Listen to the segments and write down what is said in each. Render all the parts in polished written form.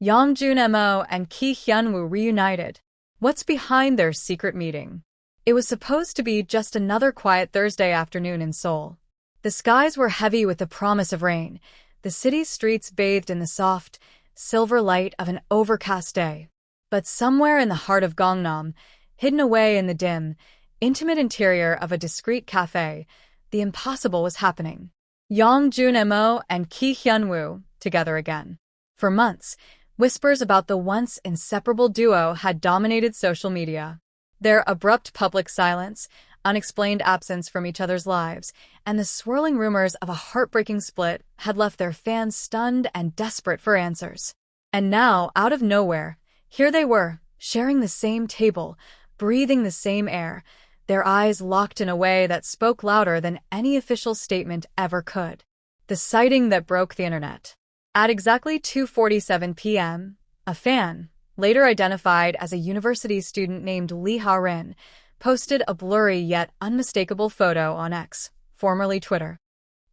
Yang Jun-mo and Ki Hyun-woo reunited. What's behind their secret meeting? It was supposed to be just another quiet Thursday afternoon in Seoul. The skies were heavy with the promise of rain, the city's streets bathed in the soft, silver light of an overcast day. But somewhere in the heart of Gangnam, hidden away in the dim, intimate interior of a discreet cafe, the impossible was happening. Yang Jun-mo and Ki Hyun-woo together again. For months, whispers about the once inseparable duo had dominated social media. Their abrupt public silence, unexplained absence from each other's lives, and the swirling rumors of a heartbreaking split had left their fans stunned and desperate for answers. And now, out of nowhere, here they were, sharing the same table, breathing the same air, their eyes locked in a way that spoke louder than any official statement ever could. The sighting that broke the internet. At exactly 2:47 p.m., a fan, later identified as a university student named Lee Ha-rin, posted a blurry yet unmistakable photo on X, formerly Twitter.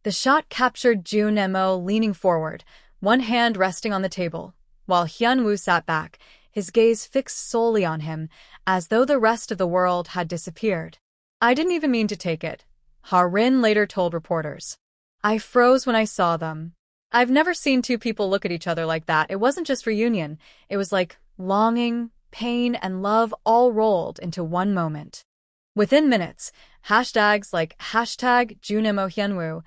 The shot captured Jun-mo leaning forward, one hand resting on the table, while Hyun-woo sat back, his gaze fixed solely on him, as though the rest of the world had disappeared. "I didn't even mean to take it," Ha-rin later told reporters. "I froze when I saw them. I've never seen two people look at each other like that. It wasn't just reunion, it was like longing, pain, and love all rolled into one moment." Within minutes, hashtags like #JunMoHyunwoo,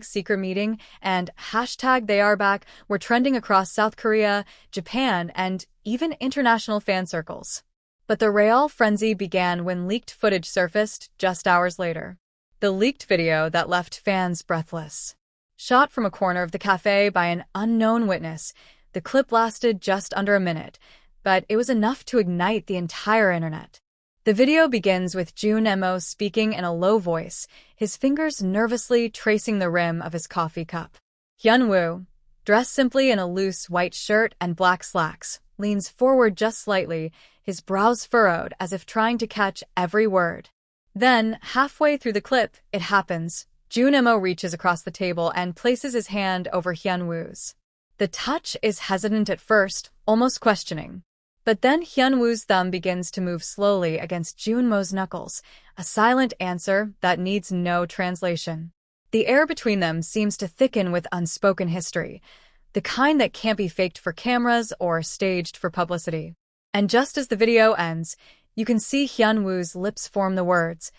#secret and #theyAreBack were trending across South Korea, Japan, and even international fan circles. But the Real frenzy began when leaked footage surfaced just hours later. The leaked video that left fans breathless. Shot from a corner of the cafe by an unknown witness, the clip lasted just under a minute, but it was enough to ignite the entire internet. The video begins with Jun-mo speaking in a low voice, his fingers nervously tracing the rim of his coffee cup. Hyun-woo, dressed simply in a loose white shirt and black slacks, leans forward just slightly, his brows furrowed as if trying to catch every word. Then, halfway through the clip, it happens. Jun-mo reaches across the table and places his hand over Hyun-woo's. The touch is hesitant at first, almost questioning. But then Hyun-woo's thumb begins to move slowly against Jun-mo's knuckles, a silent answer that needs no translation. The air between them seems to thicken with unspoken history, the kind that can't be faked for cameras or staged for publicity. And just as the video ends, you can see Hyun-woo's lips form the words,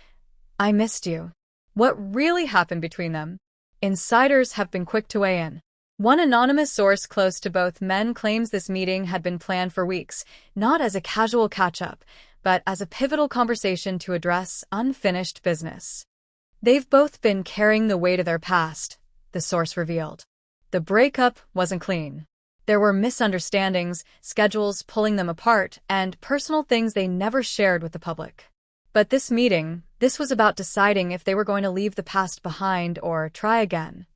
"I missed you." What really happened between them? Insiders have been quick to weigh in. One anonymous source close to both men claims this meeting had been planned for weeks, not as a casual catch-up, but as a pivotal conversation to address unfinished business. They've both been carrying the weight of their past, the source revealed. The breakup wasn't clean. There were misunderstandings, schedules pulling them apart, and personal things they never shared with the public. But this meeting, this was about deciding if they were going to leave the past behind or try again.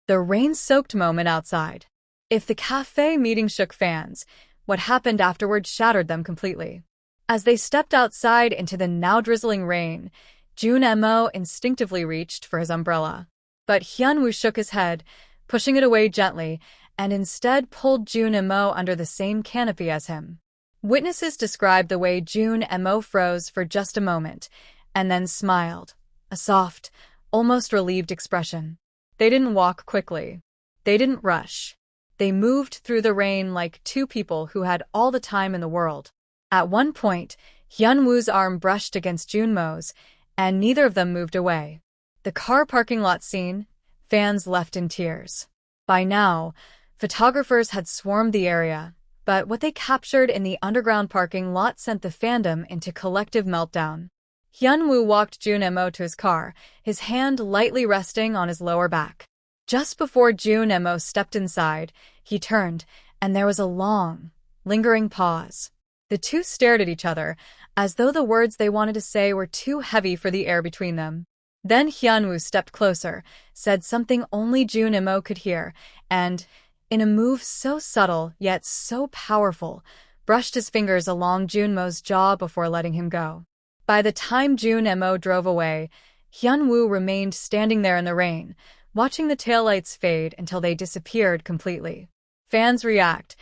The rain-soaked moment outside. If the cafe meeting shook fans, what happened afterward shattered them completely. As they stepped outside into the now drizzling rain, Jun-mo instinctively reached for his umbrella. But Hyun-woo shook his head, pushing it away gently, and instead pulled Jun-mo under the same canopy as him. Witnesses described the way Jun-mo froze for just a moment, and then smiled, a soft, almost relieved expression. They didn't walk quickly. They didn't rush. They moved through the rain like two people who had all the time in the world. At one point, Hyun-woo's arm brushed against Jun-mo's, and neither of them moved away. The car parking lot scene, fans left in tears. By now, photographers had swarmed the area, but what they captured in the underground parking lot sent the fandom into collective meltdown. Hyun-woo walked Jun-mo to his car, his hand lightly resting on his lower back. Just before Jun-mo stepped inside, he turned, and there was a long, lingering pause. The two stared at each other, as though the words they wanted to say were too heavy for the air between them. Then Hyun-woo stepped closer, said something only Jun-mo could hear, and, in a move so subtle yet so powerful, brushed his fingers along Jun-mo's jaw before letting him go. By the time Jun-mo drove away, Hyun-woo remained standing there in the rain, watching the taillights fade until they disappeared completely. Fans react,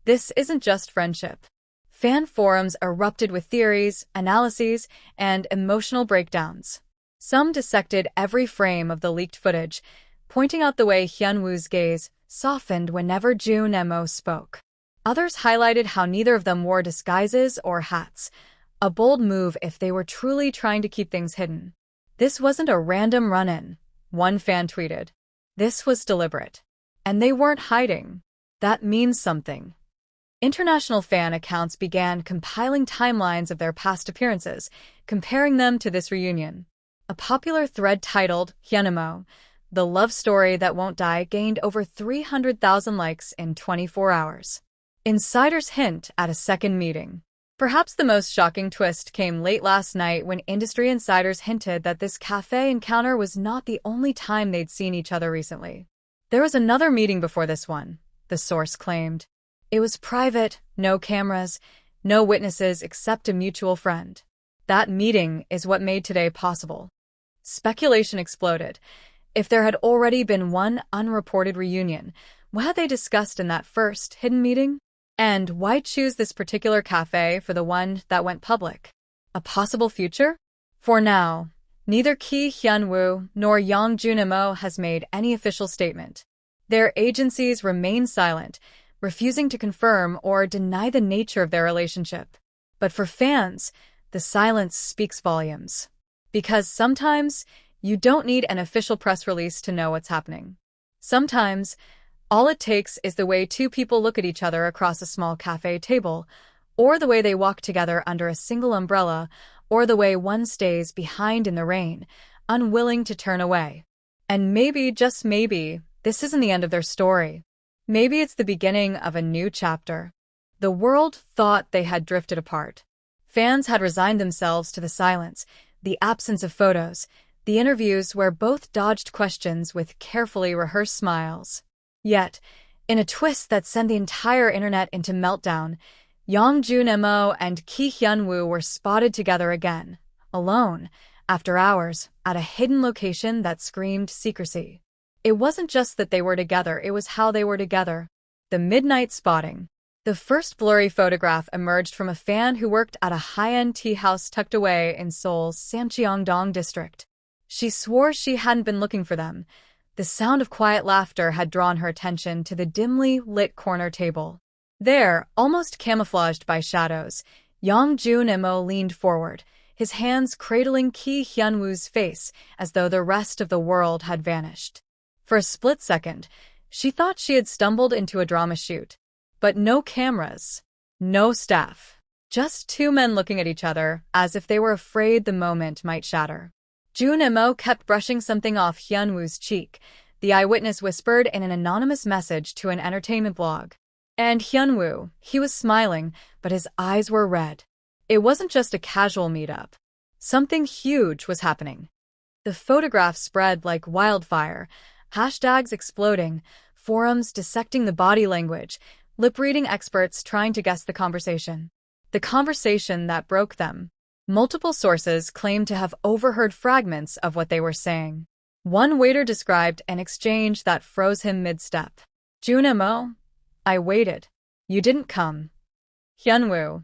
This isn't just friendship. Fan forums erupted with theories, analyses, and emotional breakdowns. Some dissected every frame of the leaked footage, pointing out the way Hyunwoo's gaze softened whenever Jun-mo spoke. Others highlighted how neither of them wore disguises or hats, a bold move if they were truly trying to keep things hidden. This wasn't a random run-in, one fan tweeted. This was deliberate. And they weren't hiding. That means something. International fan accounts began compiling timelines of their past appearances, comparing them to this reunion. A popular thread titled Hyunmo, The Love Story That Won't Die, gained over 300,000 likes in 24 hours. Insiders hint at a second meeting. Perhaps the most shocking twist came late last night when industry insiders hinted that this cafe encounter was not the only time they'd seen each other recently. There was another meeting before this one, the source claimed. It was private, no cameras, no witnesses except a mutual friend. That meeting is what made today possible. Speculation exploded. If there had already been one unreported reunion, what had they discussed in that first hidden meeting? And why choose this particular cafe for the one that went public? A possible future? For now, neither Ki Hyun-woo nor Yang Jun-mo has made any official statement. Their agencies remain silent, refusing to confirm or deny the nature of their relationship. But for fans, the silence speaks volumes. Because sometimes, you don't need an official press release to know what's happening. Sometimes, all it takes is the way two people look at each other across a small cafe table, or the way they walk together under a single umbrella, or the way one stays behind in the rain, unwilling to turn away. And maybe, just maybe, this isn't the end of their story. Maybe it's the beginning of a new chapter. The world thought they had drifted apart. Fans had resigned themselves to the silence, the absence of photos, the interviews where both dodged questions with carefully rehearsed smiles. Yet, in a twist that sent the entire internet into meltdown, Yang Jun-mo and Ki Hyun-woo were spotted together again, alone, after hours, at a hidden location that screamed secrecy. It wasn't just that they were together, it was how they were together. The midnight spotting. The first blurry photograph emerged from a fan who worked at a high-end tea house tucked away in Seoul's Samcheong-dong district. She swore she hadn't been looking for them. The sound of quiet laughter had drawn her attention to the dimly lit corner table. There, almost camouflaged by shadows, Yang Jun-mo leaned forward, his hands cradling Ki Hyun-woo's face as though the rest of the world had vanished. For a split second, she thought she had stumbled into a drama shoot. But no cameras, no staff, just two men looking at each other as if they were afraid the moment might shatter. Jun-mo kept brushing something off Hyun-woo's cheek, the eyewitness whispered in an anonymous message to an entertainment blog. And Hyun-woo, he was smiling, but his eyes were red. It wasn't just a casual meetup. Something huge was happening. The photograph spread like wildfire, hashtags exploding, forums dissecting the body language, lip-reading experts trying to guess the conversation. The conversation that broke them. Multiple sources claimed to have overheard fragments of what they were saying. One waiter described an exchange that froze him mid-step. Jun-mo, I waited. You didn't come. Hyun-woo,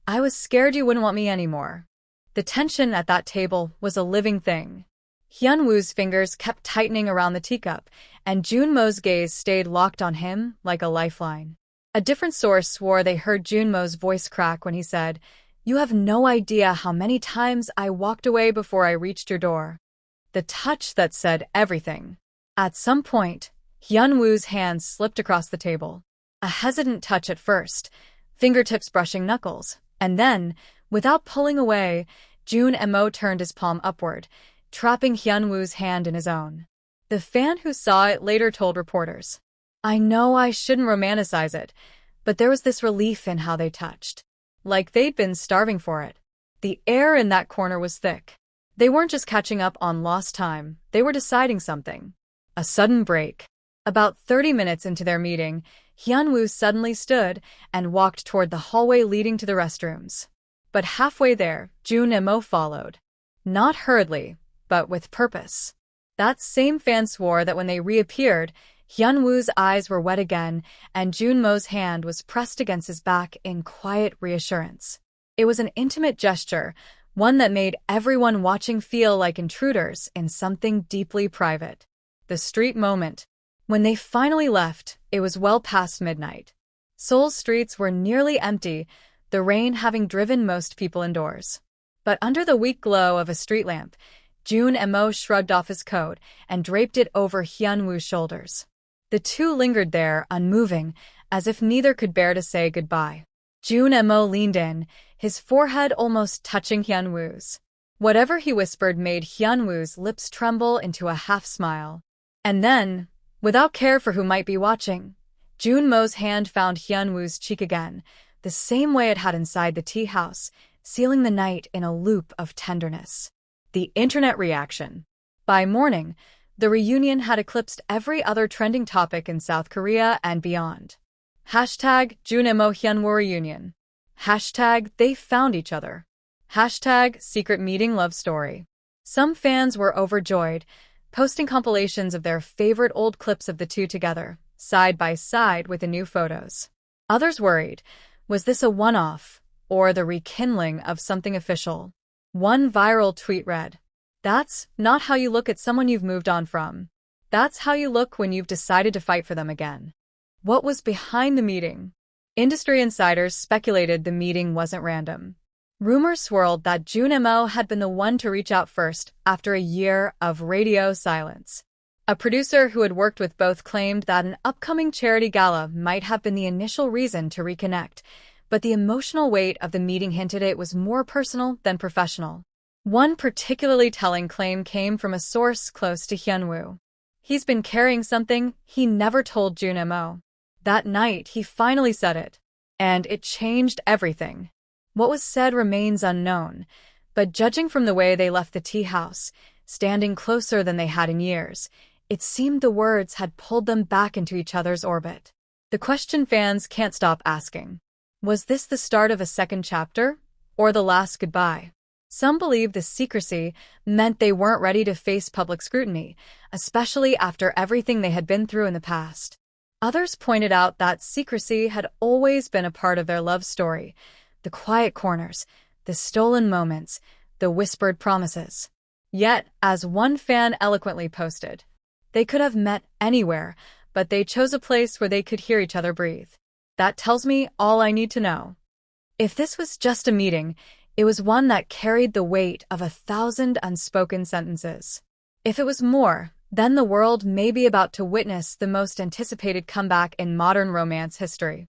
I was scared you wouldn't want me anymore. The tension at that table was a living thing. Hyun-woo's fingers kept tightening around the teacup, and Jun-mo's gaze stayed locked on him like a lifeline. A different source swore they heard Jun-mo's voice crack when he said, "You have no idea how many times I walked away before I reached your door." The touch that said everything. At some point, Hyun-woo's hands slipped across the table. A hesitant touch at first, fingertips brushing knuckles, and then, without pulling away, Jun-mo turned his palm upward, trapping Hyun-woo's hand in his own. The fan who saw it later told reporters, "I know I shouldn't romanticize it, but there was this relief in how they touched. Like they'd been starving for it." The air in that corner was thick. They weren't just catching up on lost time, they were deciding something. A sudden break. About 30 minutes into their meeting, Hyun-woo suddenly stood and walked toward the hallway leading to the restrooms. But halfway there, Jun-mo followed. Not hurriedly, but with purpose. That same fan swore that when they reappeared, Hyun-woo's eyes were wet again, and Junmo's hand was pressed against his back in quiet reassurance. It was an intimate gesture, one that made everyone watching feel like intruders in something deeply private. The street moment. When they finally left, it was well past midnight. Seoul's streets were nearly empty, the rain having driven most people indoors. But under the weak glow of a street lamp, Junmo shrugged off his coat and draped it over Hyun-woo's shoulders. The two lingered there, unmoving, as if neither could bear to say goodbye. Junmo leaned in, his forehead almost touching Hyun-woo's. Whatever he whispered made Hyun-woo's lips tremble into a half-smile. And then, without care for who might be watching, Junmo's hand found Hyun-woo's cheek again, the same way it had inside the tea house, sealing the night in a loop of tenderness. The internet reaction. By morning, the reunion had eclipsed every other trending topic in South Korea and beyond. Hashtag Junmo Hyunwoo reunion. Hashtag they found each other. Hashtag secret meeting love story. Some fans were overjoyed, posting compilations of their favorite old clips of the two together, side by side with the new photos. Others worried, was this a one-off, or the rekindling of something official? One viral tweet read, "That's not how you look at someone you've moved on from. That's how you look when you've decided to fight for them again." What was behind the meeting? Industry insiders speculated the meeting wasn't random. Rumors swirled that Junmo had been the one to reach out first after a year of radio silence. A producer who had worked with both claimed that an upcoming charity gala might have been the initial reason to reconnect, but the emotional weight of the meeting hinted it was more personal than professional. One particularly telling claim came from a source close to Hyunwoo. He's been carrying something he never told Junmo. That night, he finally said it. And it changed everything. What was said remains unknown, but judging from the way they left the tea house, standing closer than they had in years, it seemed the words had pulled them back into each other's orbit. The question fans can't stop asking. Was this the start of a second chapter, or the last goodbye? Some believe the secrecy meant they weren't ready to face public scrutiny, especially after everything they had been through in the past. Others pointed out that secrecy had always been a part of their love story, the quiet corners, the stolen moments, the whispered promises. Yet, as one fan eloquently posted, they could have met anywhere, but they chose a place where they could hear each other breathe. That tells me all I need to know. If this was just a meeting, it was one that carried the weight of 1,000 unspoken sentences. If it was more, then the world may be about to witness the most anticipated comeback in modern romance history.